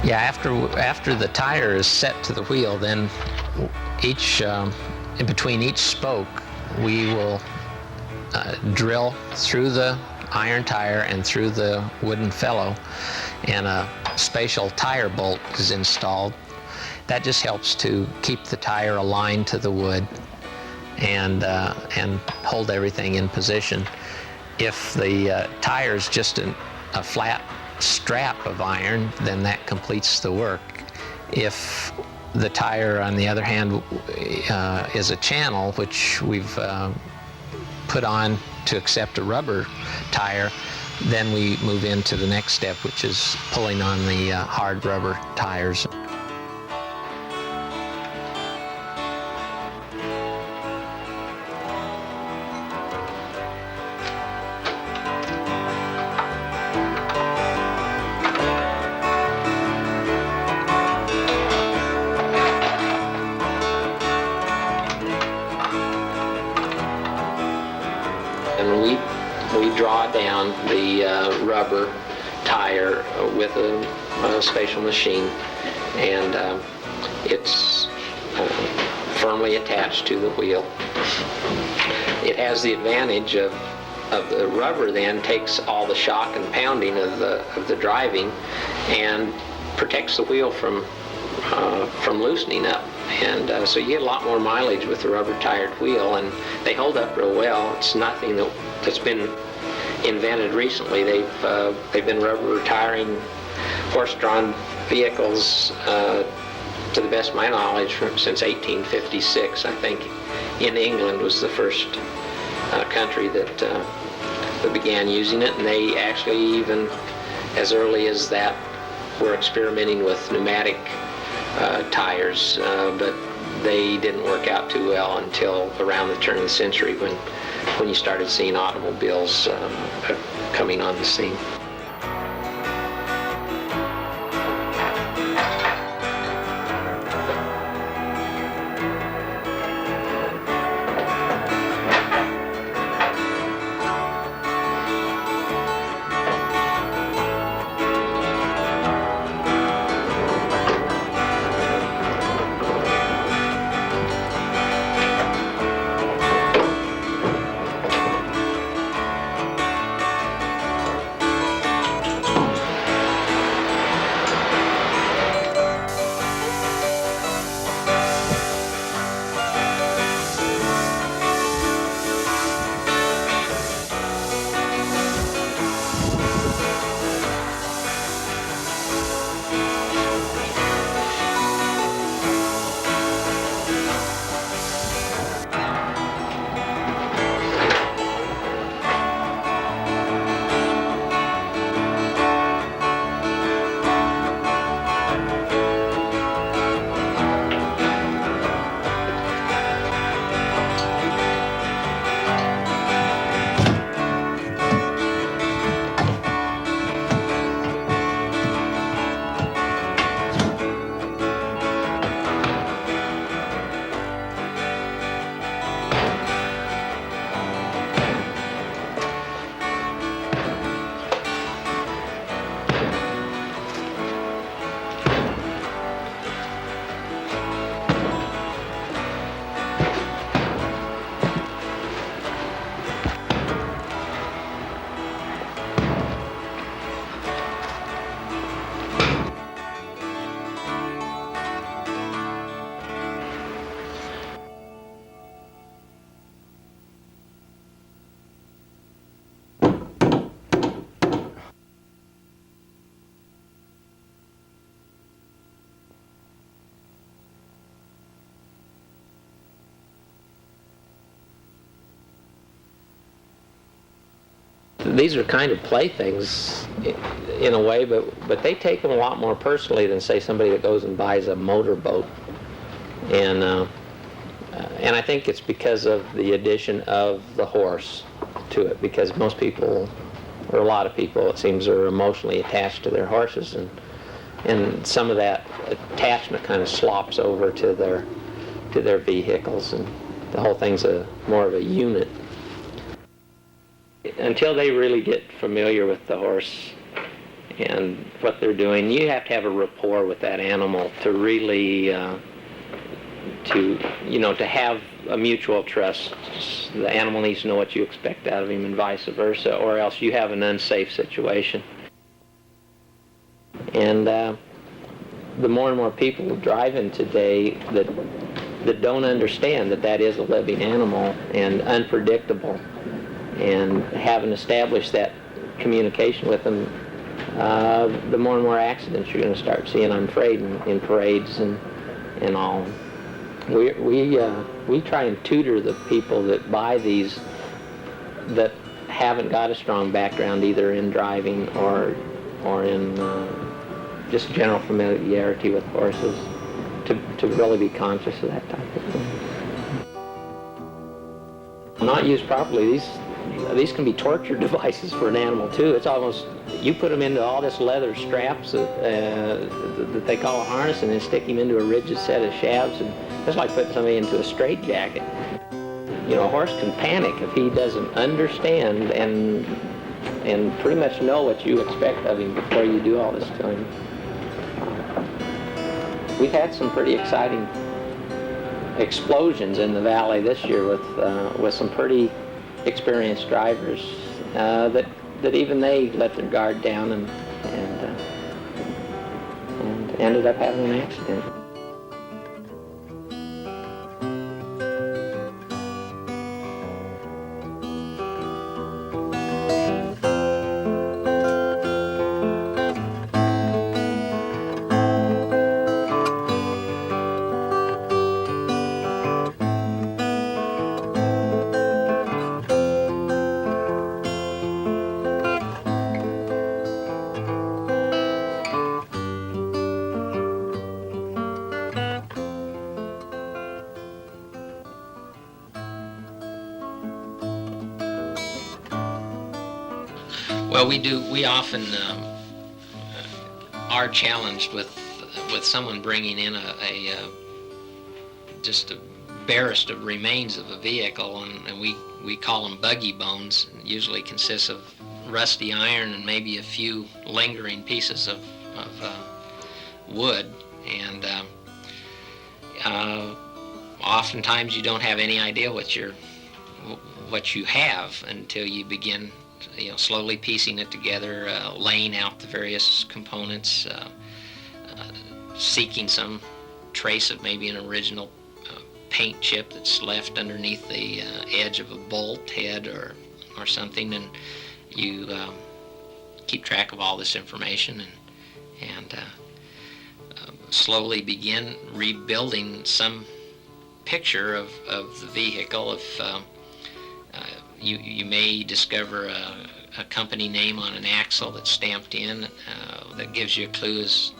Yeah, after the tire is set to the wheel, then in between each spoke, we will drill through the iron tire and through the wooden felloe, and a spatial tire bolt is installed. That just helps to keep the tire aligned to the wood and hold everything in position. If the tire is just a flat strap of iron, then that completes the work. If the tire, on the other hand, is a channel, which we've put on to accept a rubber tire, then we move into the next step, which is pulling on the hard rubber tires. And we draw down the rubber tire with a spatial machine, and it's firmly attached to the wheel. It has the advantage of the rubber then takes all the shock and pounding of the driving and protects the wheel from loosening up. And so you get a lot more mileage with the rubber tired wheel, and they hold up real well. It's nothing that's been invented recently. They've been rubber tiring horse-drawn vehicles, to the best of my knowledge, since 1856. I think in England was the first country that began using it, and they actually, even as early as that, were experimenting with pneumatic tires, but they didn't work out too well until around the turn of the century, when you started seeing automobiles coming on the scene. These are kind of playthings in a way, but they take them a lot more personally than, say, somebody that goes and buys a motorboat. And I think it's because of the addition of the horse to it, because most people, or a lot of people, it seems, are emotionally attached to their horses, and some of that attachment kind of slops over to their vehicles, and the whole thing's more of a unit. Until they really get familiar with the horse and what they're doing. You have to have a rapport with that animal to really, to have a mutual trust. The animal needs to know what you expect out of him and vice versa, or else you have an unsafe situation. And the more and more people driving today that don't understand that is a living animal and unpredictable, and haven't established that communication with them, the more and more accidents you're going to start seeing, I'm afraid, in parades and all. We try and tutor the people that buy these that haven't got a strong background either in driving or in just general familiarity with horses, to really be conscious of that type of thing. Not used properly, these can be torture devices for an animal too. It's almost, you put them into all this leather straps that they call a harness, and then stick him into a rigid set of shafts, and it's like putting somebody into a straitjacket. A horse can panic if he doesn't understand and pretty much know what you expect of him before you do all this to him. We've had some pretty exciting explosions in the valley this year with some pretty experienced drivers that even they let their guard down and ended up having an accident. Well, we often are challenged with someone bringing in just the barest of remains of a vehicle, and we call them buggy bones. It usually consists of rusty iron and maybe a few lingering pieces of wood, and oftentimes you don't have any idea what you have until you begin slowly piecing it together, laying out the various components, seeking some trace of maybe an original paint chip that's left underneath the edge of a bolt head or something, and you keep track of all this information and slowly begin rebuilding some picture of the vehicle. If you may discover a company name on an axle that's stamped in that gives you a clue as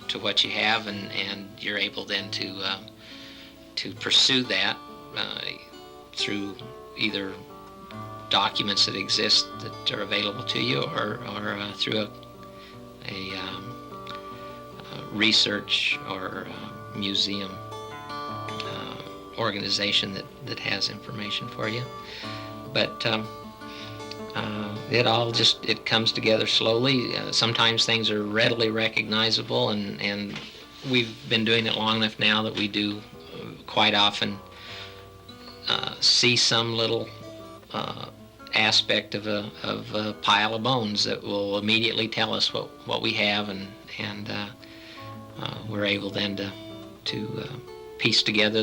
to what you have, and you're able then to pursue that through either documents that exist that are available to you, or through a research or museum organization that has information for you. But it comes together slowly. Sometimes things are readily recognizable, and we've been doing it long enough now that we do quite often see some little aspect of a pile of bones that will immediately tell us what we have, and we're able then to piece together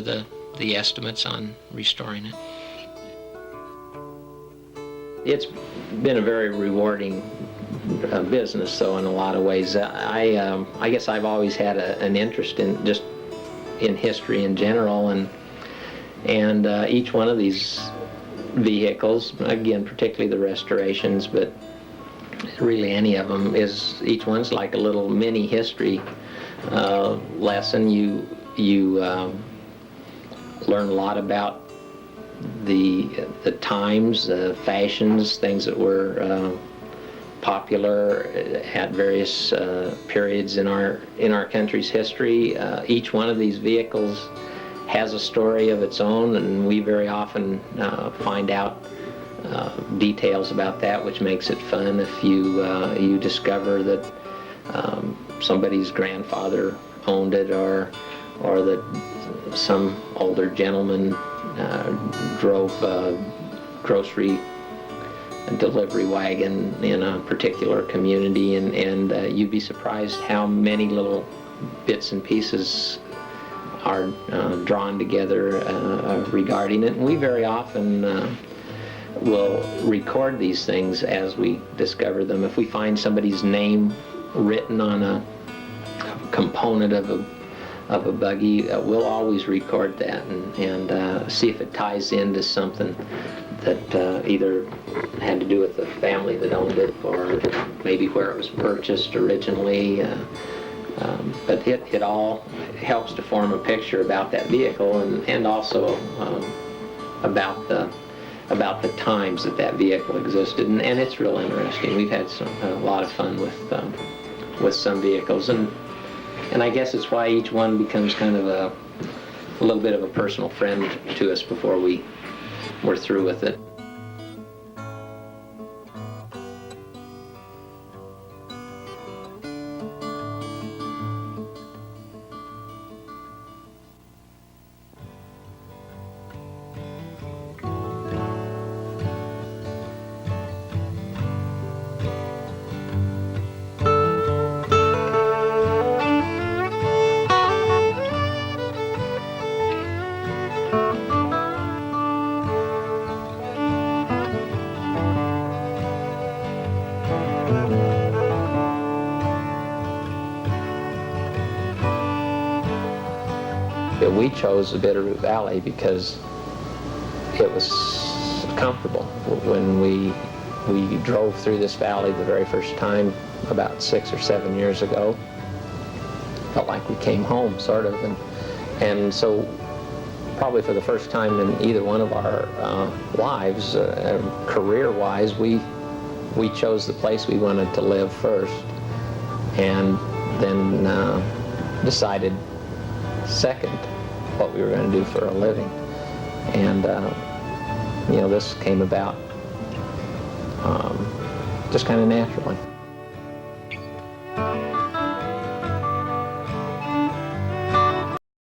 the estimates on restoring it. It's been a very rewarding business, though, in a lot of ways. I guess I've always had an interest in history in general, and each one of these vehicles, again, particularly the restorations, but really any of them, each one's like a little mini history lesson. You learn a lot about the times, fashions, things that were popular at various periods in our country's history. Each one of these vehicles has a story of its own, and we very often find out details about that, which makes it fun. If you discover that somebody's grandfather owned it, or that some older gentleman drove a grocery delivery wagon in a particular community, and you'd be surprised how many little bits and pieces are drawn together regarding it. And we very often will record these things as we discover them. If we find somebody's name written on a component of a buggy, we'll always record that and see if it ties into something that either had to do with the family that owned it, or maybe where it was purchased originally. But it all helps to form a picture about that vehicle, and also about the times that vehicle existed, and it's real interesting. We've had a lot of fun with some vehicles, and I guess it's why each one becomes kind of a little bit of a personal friend to us before we're through with it. We chose the Bitterroot Valley because it was comfortable. When we drove through this valley the very first time about 6 or 7 years ago, felt like we came home, sort of, and so probably for the first time in either one of our lives, career-wise, we chose the place we wanted to live first, and then decided second what we were going to do for a living. And this came about just kind of naturally.